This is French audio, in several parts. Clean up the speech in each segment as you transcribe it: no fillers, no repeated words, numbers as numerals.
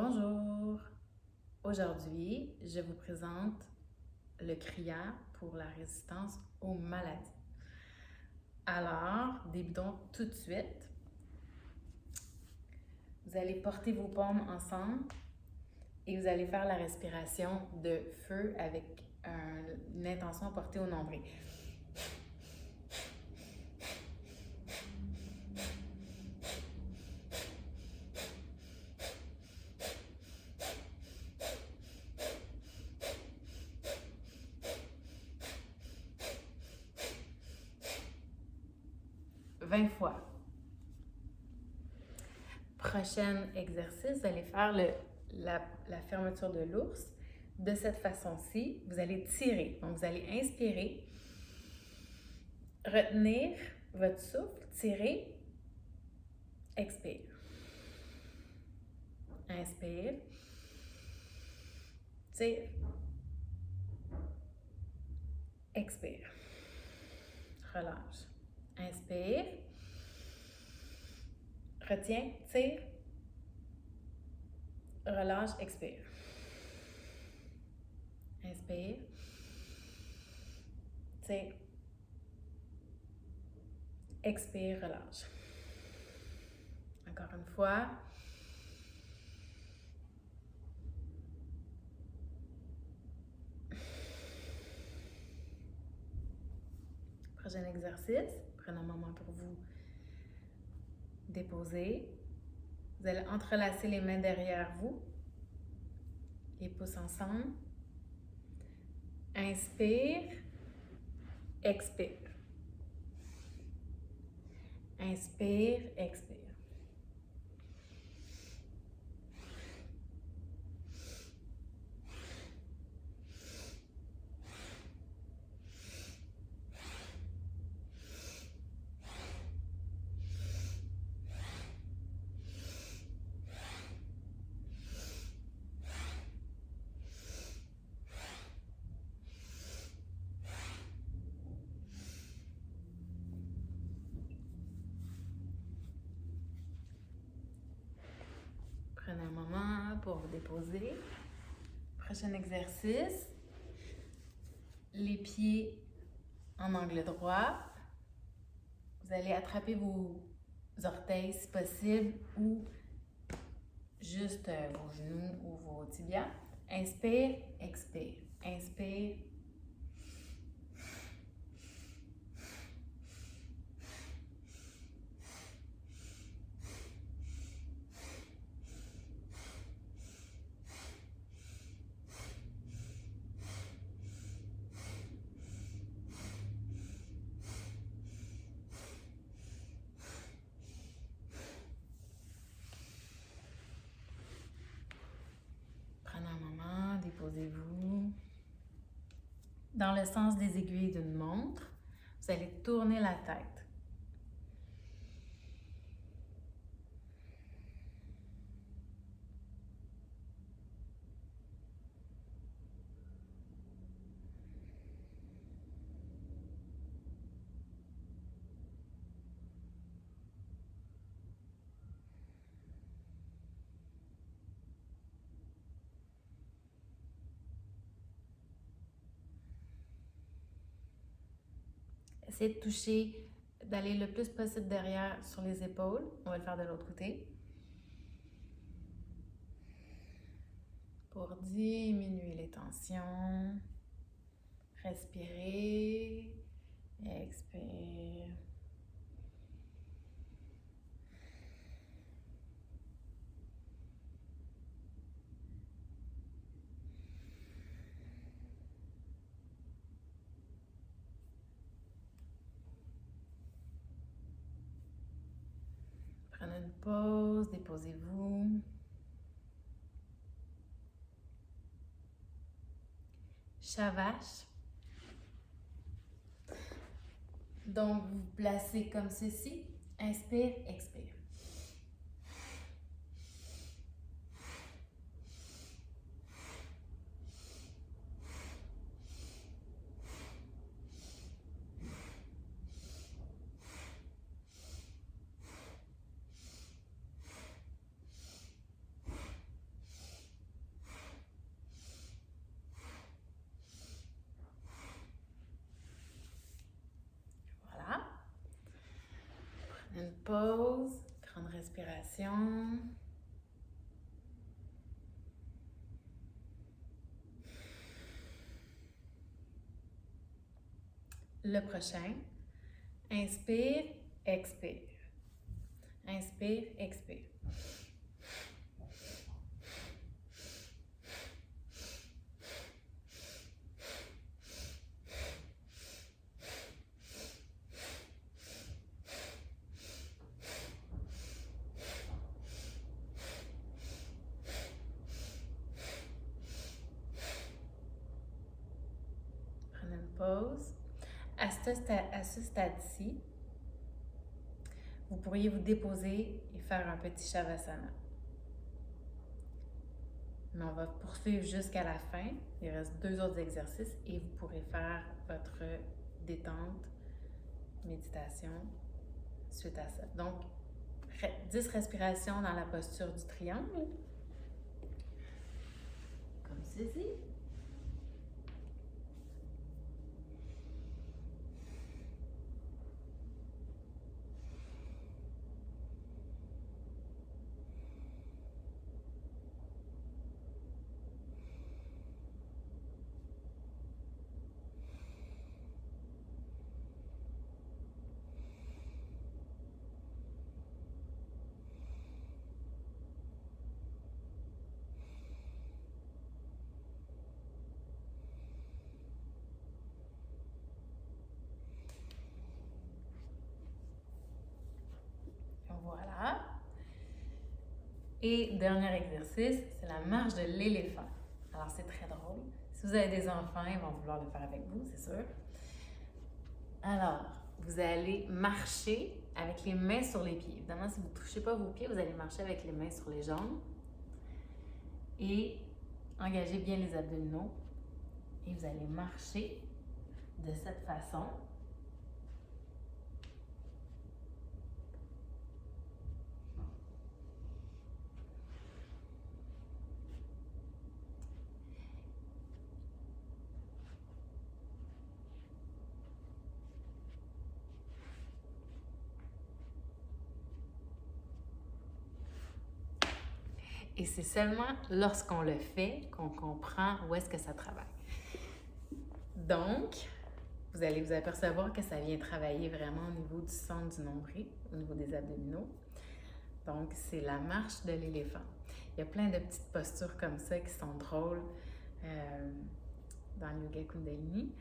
Bonjour! Aujourd'hui, je vous présente le CRIA pour la résistance aux maladies. Alors, débutons tout de suite. Vous allez porter vos paumes ensemble et vous allez faire la respiration de feu avec une intention portée au nombril. Vingt fois. Prochain exercice, vous allez faire la fermeture de l'ours. De cette façon-ci, vous allez tirer. Donc, vous allez inspirer, retenir votre souffle, tirer, expire. Inspire, tire, expire. Relâche. Inspire, retiens, tire, relâche, expire. Inspire, tire, expire, relâche. Encore une fois. Prochain exercice, prenez un moment pour vous déposer. Vous allez entrelacer les mains derrière vous, les pouces ensemble. Inspire, expire. Inspire, expire. Prenez un moment pour vous déposer. Prochain exercice, les pieds en angle droit. Vous allez attraper vos orteils si possible ou juste vos genoux ou vos tibias. Inspire, expire. Inspire. Prenez un moment, déposez-vous. Dans le sens des aiguilles d'une montre, vous allez tourner la tête. Essayez de toucher, d'aller le plus possible derrière sur les épaules. On va le faire de l'autre côté. Pour diminuer les tensions. Respirez. Expire. Prenez une pause, déposez-vous. Chat vache. Donc, vous vous placez comme ceci. Inspire, expire. pause, grande respiration. Le prochain, inspire, expire. Inspire, expire. Prenez une pause. À ce stade-ci, vous pourriez vous déposer et faire un petit Shavasana. Mais on va poursuivre jusqu'à la fin. Il reste 2 autres exercices et vous pourrez faire votre détente, méditation suite à ça. Donc, 10 respirations dans la posture du triangle, comme ceci. Voilà. Et dernier exercice, c'est la marche de l'éléphant. Alors, c'est très drôle. Si vous avez des enfants, ils vont vouloir le faire avec vous, c'est sûr. Alors, vous allez marcher avec les mains sur les pieds. Évidemment, si vous ne touchez pas vos pieds, vous allez marcher avec les mains sur les jambes. Et engagez bien les abdominaux. Et vous allez marcher de cette façon. Et c'est seulement lorsqu'on le fait qu'on comprend où est-ce que ça travaille. Donc, vous allez vous apercevoir que ça vient travailler vraiment au niveau du centre du nombril, au niveau des abdominaux. Donc, c'est la marche de l'éléphant. Il y a plein de petites postures comme ça qui sont drôles dans le Yoga Kundalini.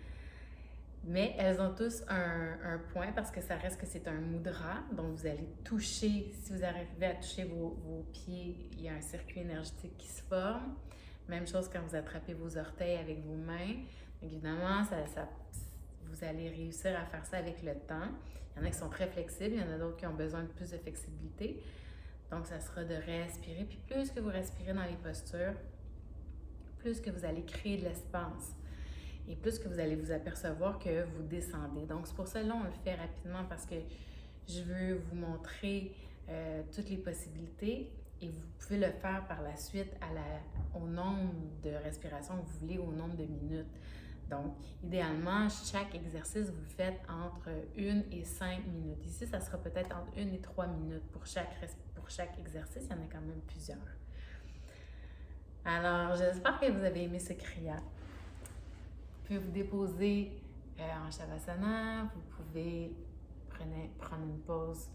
Mais elles ont tous un point parce que ça reste que c'est un mudra. Donc, vous allez toucher, si vous arrivez à toucher vos pieds, il y a un circuit énergétique qui se forme. Même chose quand vous attrapez vos orteils avec vos mains. Donc, évidemment, vous allez réussir à faire ça avec le temps. Il y en a qui sont très flexibles, il y en a d'autres qui ont besoin de plus de flexibilité. Donc, ça sera de respirer. Puis plus que vous respirez dans les postures, plus que vous allez créer de l'espace. Et plus que vous allez vous apercevoir que vous descendez. Donc, c'est pour ça, là, on le fait rapidement parce que je veux vous montrer toutes les possibilités et vous pouvez le faire par la suite au nombre de respirations que vous voulez, au nombre de minutes. Donc, idéalement, chaque exercice, vous le faites entre 1 et 5 minutes. Ici, ça sera peut-être entre 1 et 3 minutes pour chaque exercice. Il y en a quand même plusieurs. Alors, j'espère que vous avez aimé ce kriya. Vous pouvez vous déposer en Shavasana, vous pouvez prendre une pause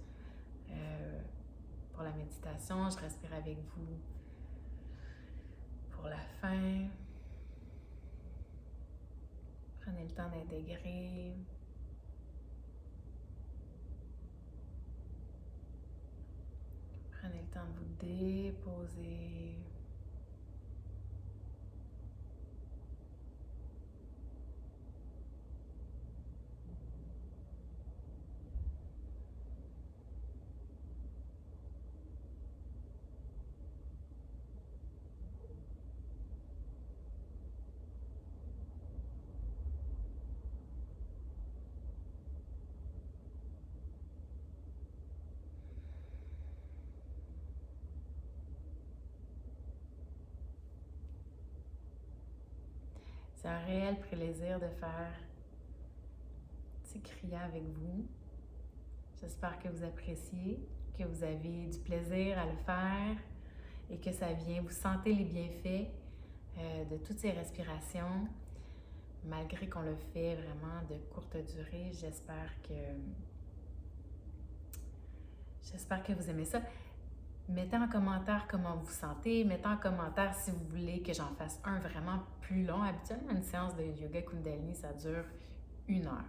pour la méditation. Je respire avec vous pour la fin. Prenez le temps d'intégrer. Prenez le temps de vous déposer. C'est un réel plaisir de faire ce kriya avec vous. J'espère que vous appréciez, que vous avez du plaisir à le faire et que ça vient, vous sentez les bienfaits de toutes ces respirations. Malgré qu'on le fait vraiment de courte durée, j'espère que vous aimez ça. Mettez en commentaire comment vous vous sentez. Mettez en commentaire si vous voulez que j'en fasse un vraiment plus long. Habituellement, une séance de yoga Kundalini, ça dure 1 heure.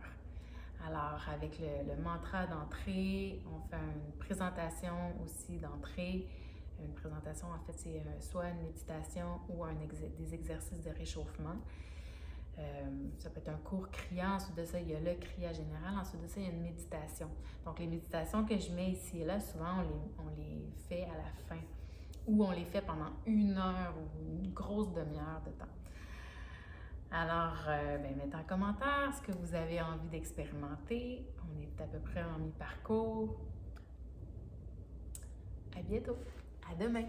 Alors, avec le mantra d'entrée, on fait une présentation aussi d'entrée. Une présentation, en fait, c'est soit une méditation ou des exercices de réchauffement. Ça peut être un cours criant, ensuite de ça, il y a le criat général, ensuite de ça, il y a une méditation. Donc, les méditations que je mets ici et là, souvent, on les fait à la fin ou on les fait pendant 1 heure ou une grosse demi-heure de temps. Alors, mettez en commentaire ce que vous avez envie d'expérimenter. On est à peu près en mi-parcours. À bientôt. À demain.